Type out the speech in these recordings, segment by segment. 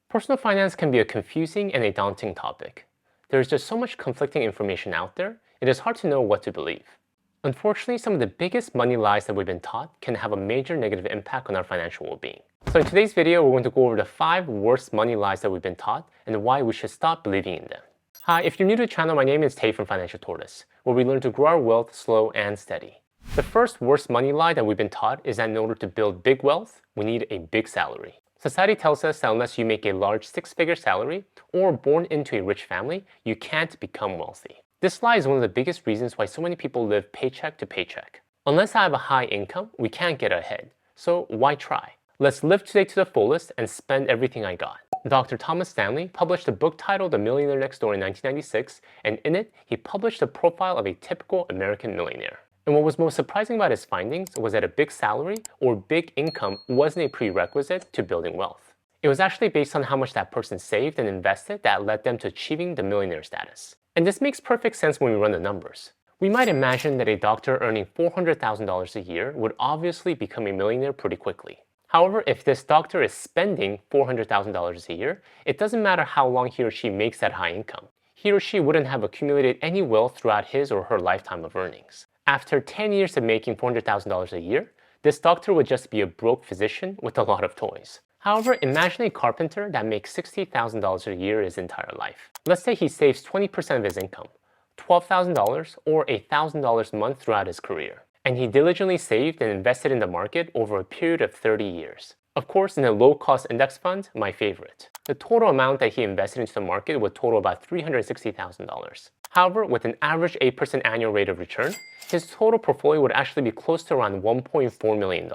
Personal finance can be a confusing and a daunting topic. There is just so much conflicting information out there, it is hard to know what to believe. Unfortunately, some of the biggest money lies that we've been taught can have a major negative impact on our financial well-being. So in today's video, we're going to go over the 5 worst money lies that we've been taught and why we should stop believing in them. Hi, if you're new to the channel, my name is Tay from Financial Tortoise, where we learn to grow our wealth slow and steady. The first worst money lie that we've been taught is that in order to build big wealth, we need a big salary. Society tells us that unless you make a large 6-figure salary or born into a rich family, you can't become wealthy. This lie is one of the biggest reasons why so many people live paycheck to paycheck. Unless I have a high income, we can't get ahead. So why try? Let's live today to the fullest and spend everything I got. Dr. Thomas Stanley published a book titled The Millionaire Next Door in 1996, and in it, he published a profile of a typical American millionaire. And what was most surprising about his findings was that a big salary or big income wasn't a prerequisite to building wealth. It was actually based on how much that person saved and invested that led them to achieving the millionaire status. And this makes perfect sense when we run the numbers. We might imagine that a doctor earning $400,000 a year would obviously become a millionaire pretty quickly. However, if this doctor is spending $400,000 a year, it doesn't matter how long he or she makes that high income. He or she wouldn't have accumulated any wealth throughout his or her lifetime of earnings. After 10 years of making $400,000 a year, this doctor would just be a broke physician with a lot of toys. However, imagine a carpenter that makes $60,000 a year his entire life. Let's say he saves 20% of his income, $12,000 or $1,000 a month throughout his career. And he diligently saved and invested in the market over a period of 30 years. Of course, in a low-cost index fund, my favorite. The total amount that he invested into the market would total about $360,000. However, with an average 8% annual rate of return, his total portfolio would actually be close to around $1.4 million.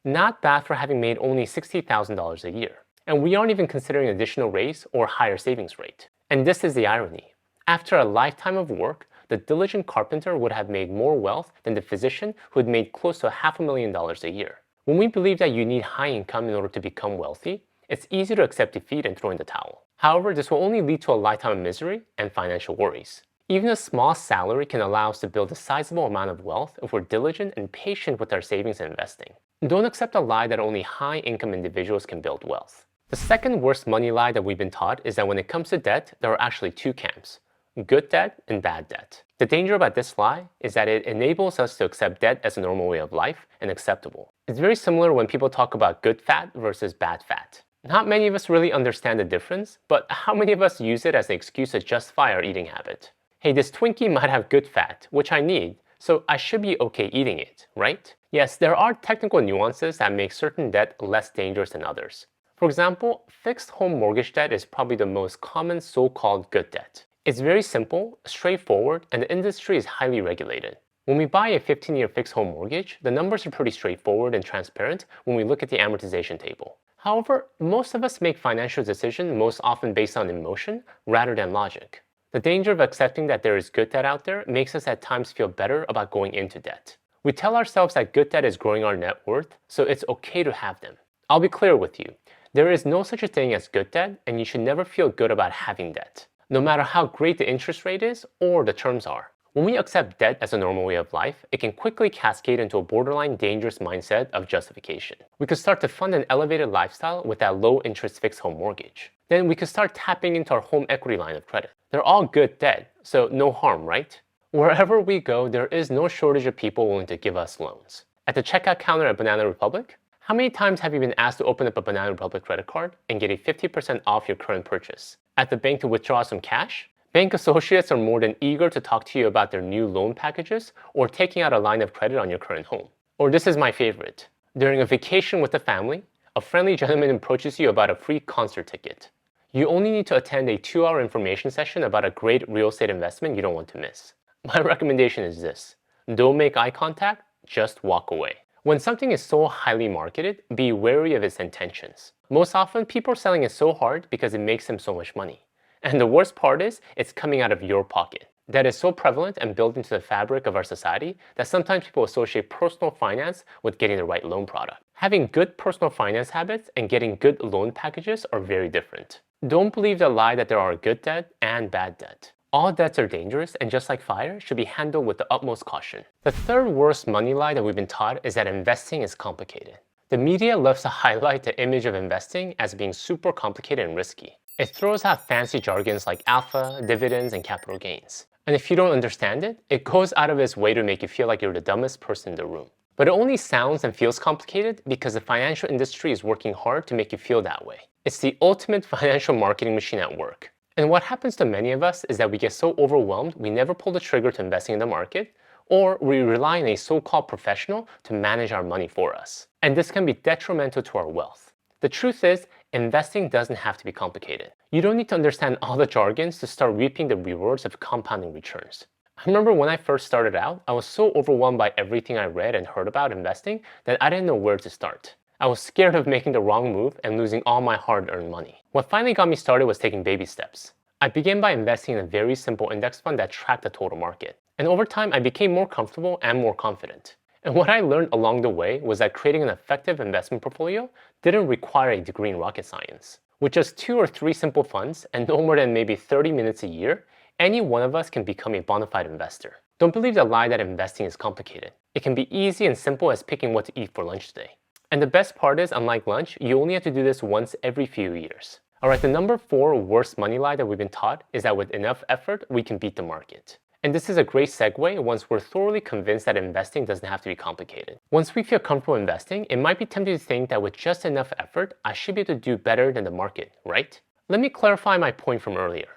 Not bad for having made only $60,000 a year. And we aren't even considering additional raise or higher savings rate. And this is the irony. After a lifetime of work, the diligent carpenter would have made more wealth than the physician who had made close to $500,000 a year. When we believe that you need high income in order to become wealthy, it's easy to accept defeat and throw in the towel. However, this will only lead to a lifetime of misery and financial worries. Even a small salary can allow us to build a sizable amount of wealth if we're diligent and patient with our savings and investing. Don't accept the lie that only high-income individuals can build wealth. The second worst money lie that we've been taught is that when it comes to debt, there are actually 2 camps: good debt and bad debt. The danger about this lie is that it enables us to accept debt as a normal way of life and acceptable. It's very similar when people talk about good fat versus bad fat. Not many of us really understand the difference, but how many of us use it as an excuse to justify our eating habit? Hey, this Twinkie might have good fat, which I need, so I should be okay eating it, right? Yes, there are technical nuances that make certain debt less dangerous than others. For example, fixed home mortgage debt is probably the most common so-called good debt. It's very simple, straightforward, and the industry is highly regulated. When we buy a 15-year fixed home mortgage, the numbers are pretty straightforward and transparent when we look at the amortization table. However, most of us make financial decisions most often based on emotion rather than logic. The danger of accepting that there is good debt out there makes us at times feel better about going into debt. We tell ourselves that good debt is growing our net worth, so it's okay to have them. I'll be clear with you. There is no such a thing as good debt, and you should never feel good about having debt, no matter how great the interest rate is or the terms are. When we accept debt as a normal way of life, it can quickly cascade into a borderline dangerous mindset of justification. We could start to fund an elevated lifestyle with that low-interest fixed home mortgage. Then we could start tapping into our home equity line of credit. They're all good debt, so no harm, right? Wherever we go, there is no shortage of people willing to give us loans. At the checkout counter at Banana Republic, how many times have you been asked to open up a Banana Republic credit card and get a 50% off your current purchase? At the bank to withdraw some cash? Bank associates are more than eager to talk to you about their new loan packages or taking out a line of credit on your current home. Or this is my favorite. During a vacation with the family, a friendly gentleman approaches you about a free concert ticket. You only need to attend a 2-hour information session about a great real estate investment you don't want to miss. My recommendation is this: don't make eye contact, just walk away. When something is so highly marketed, be wary of its intentions. Most often, people are selling it so hard because it makes them so much money. And the worst part is, it's coming out of your pocket. That is so prevalent and built into the fabric of our society that sometimes people associate personal finance with getting the right loan product. Having good personal finance habits and getting good loan packages are very different. Don't believe the lie that there are good debt and bad debt. All debts are dangerous and just like fire, should be handled with the utmost caution. The third worst money lie that we've been taught is that investing is complicated. The media loves to highlight the image of investing as being super complicated and risky. It throws out fancy jargons like alpha, dividends, and capital gains. And if you don't understand it, it goes out of its way to make you feel like you're the dumbest person in the room. But it only sounds and feels complicated because the financial industry is working hard to make you feel that way. It's the ultimate financial marketing machine at work. And what happens to many of us is that we get so overwhelmed we never pull the trigger to investing in the market, or we rely on a so-called professional to manage our money for us. And this can be detrimental to our wealth. The truth is, investing doesn't have to be complicated. You don't need to understand all the jargons to start reaping the rewards of compounding returns. I remember when I first started out, I was so overwhelmed by everything I read and heard about investing that I didn't know where to start. I was scared of making the wrong move and losing all my hard-earned money. What finally got me started was taking baby steps. I began by investing in a very simple index fund that tracked the total market. And over time, I became more comfortable and more confident. And what I learned along the way was that creating an effective investment portfolio didn't require a degree in rocket science. With just 2 or 3 simple funds and no more than maybe 30 minutes a year, any one of us can become a bona fide investor. Don't believe the lie that investing is complicated. It can be easy and simple as picking what to eat for lunch today. And the best part is, unlike lunch, you only have to do this once every few years. Alright, the number 4 worst money lie that we've been taught is that with enough effort, we can beat the market. And this is a great segue once we're thoroughly convinced that investing doesn't have to be complicated. Once we feel comfortable investing, it might be tempting to think that with just enough effort, I should be able to do better than the market, right? Let me clarify my point from earlier.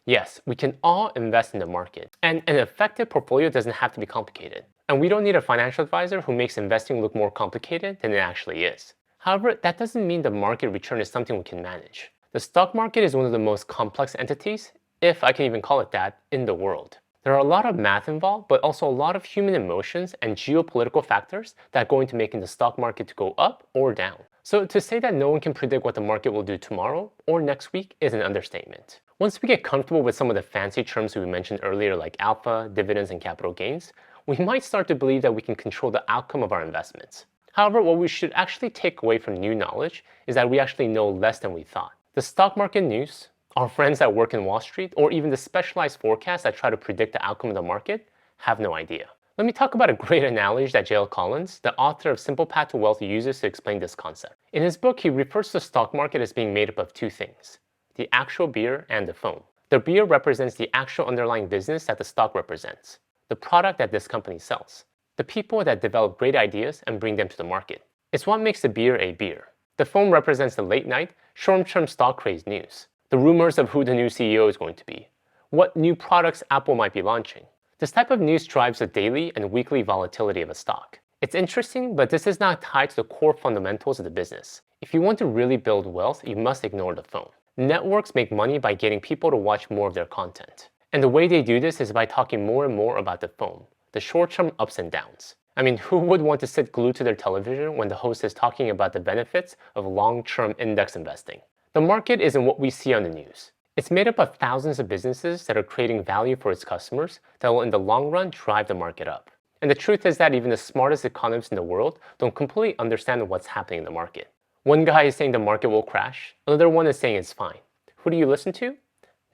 Yes, we can all invest in the market, and an effective portfolio doesn't have to be complicated. And we don't need a financial advisor who makes investing look more complicated than it actually is. However, that doesn't mean the market return is something we can manage. The stock market is one of the most complex entities, if I can even call it that, in the world. There are a lot of math involved, but also a lot of human emotions and geopolitical factors that go into making the stock market to go up or down. So to say that no one can predict what the market will do tomorrow or next week is an understatement. Once we get comfortable with some of the fancy terms we mentioned earlier like alpha, dividends, and capital gains, we might start to believe that we can control the outcome of our investments. However, what we should actually take away from new knowledge is that we actually know less than we thought. The stock market news, our friends that work in Wall Street, or even the specialized forecasts that try to predict the outcome of the market have no idea. Let me talk about a great analogy that J.L. Collins, the author of Simple Path to Wealth, uses to explain this concept. In his book, he refers to the stock market as being made up of 2 things: the actual beer and the foam. The beer represents the actual underlying business that the stock represents, the product that this company sells, the people that develop great ideas and bring them to the market. It's what makes the beer a beer. The foam represents the late night, short-term stock craze news, the rumors of who the new CEO is going to be, what new products Apple might be launching. This type of news drives the daily and weekly volatility of a stock. It's interesting, but this is not tied to the core fundamentals of the business. If you want to really build wealth, you must ignore the foam. Networks make money by getting people to watch more of their content. And the way they do this is by talking more and more about the foam, the short-term ups and downs. I mean, who would want to sit glued to their television when the host is talking about the benefits of long-term index investing? The market isn't what we see on the news. It's made up of thousands of businesses that are creating value for its customers that will in the long run drive the market up. And the truth is that even the smartest economists in the world don't completely understand what's happening in the market. One guy is saying the market will crash, another one is saying it's fine. Who do you listen to?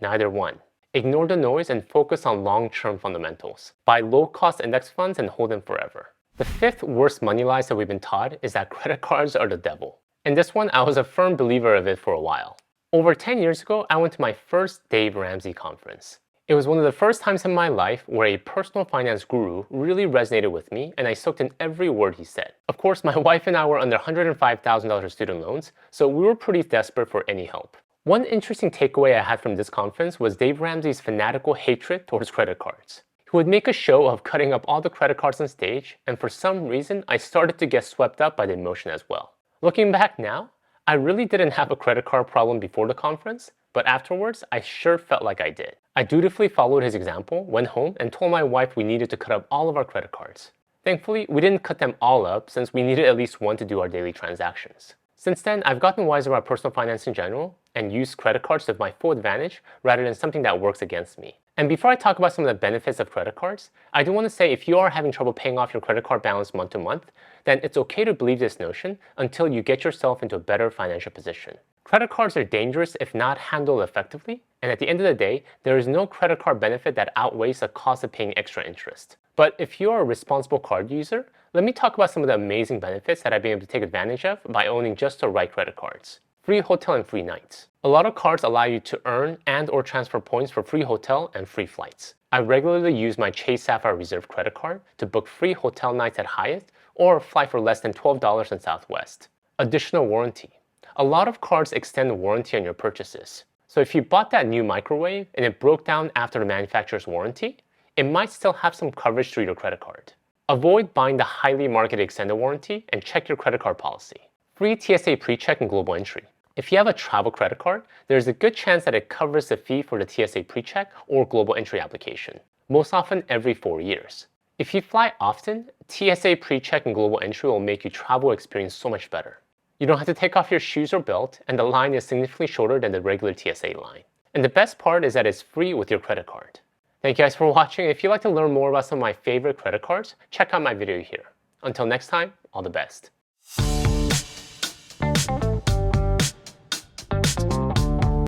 Neither one. Ignore the noise and focus on long-term fundamentals. Buy low-cost index funds and hold them forever. The 5th worst money lies that we've been taught is that credit cards are the devil. And this one, I was a firm believer of it for a while. Over 10 years ago, I went to my first Dave Ramsey conference. It was one of the first times in my life where a personal finance guru really resonated with me, and I soaked in every word he said. Of course, my wife and I were under $105,000 student loans, so we were pretty desperate for any help. One interesting takeaway I had from this conference was Dave Ramsey's fanatical hatred towards credit cards. He would make a show of cutting up all the credit cards on stage, and for some reason, I started to get swept up by the emotion as well. Looking back now, I really didn't have a credit card problem before the conference, but afterwards, I sure felt like I did. I dutifully followed his example, went home, and told my wife we needed to cut up all of our credit cards. Thankfully, we didn't cut them all up since we needed at least one to do our daily transactions. Since then, I've gotten wiser about personal finance in general and used credit cards to my full advantage rather than something that works against me. And before I talk about some of the benefits of credit cards, I do want to say if you are having trouble paying off your credit card balance month to month, then it's okay to believe this notion until you get yourself into a better financial position. Credit cards are dangerous if not handled effectively, and at the end of the day, there is no credit card benefit that outweighs the cost of paying extra interest. But if you are a responsible card user, let me talk about some of the amazing benefits that I've been able to take advantage of by owning just the right credit cards. Free hotel and free nights. A lot of cards allow you to earn and/or transfer points for free hotel and free flights. I regularly use my Chase Sapphire Reserve credit card to book free hotel nights at Hyatt or fly for less than $12 in Southwest. Additional warranty. A lot of cards extend the warranty on your purchases. So if you bought that new microwave and it broke down after the manufacturer's warranty, it might still have some coverage through your credit card. Avoid buying the highly marketed extended warranty and check your credit card policy. Free TSA PreCheck and Global Entry. If you have a travel credit card, there's a good chance that it covers the fee for the TSA PreCheck or Global Entry application, most often every 4 years. If you fly often, TSA PreCheck and Global Entry will make your travel experience so much better. You don't have to take off your shoes or belt, and the line is significantly shorter than the regular TSA line. And the best part is that it's free with your credit card. Thank you guys for watching. If you'd like to learn more about some of my favorite credit cards, check out my video here. Until next time, all the best.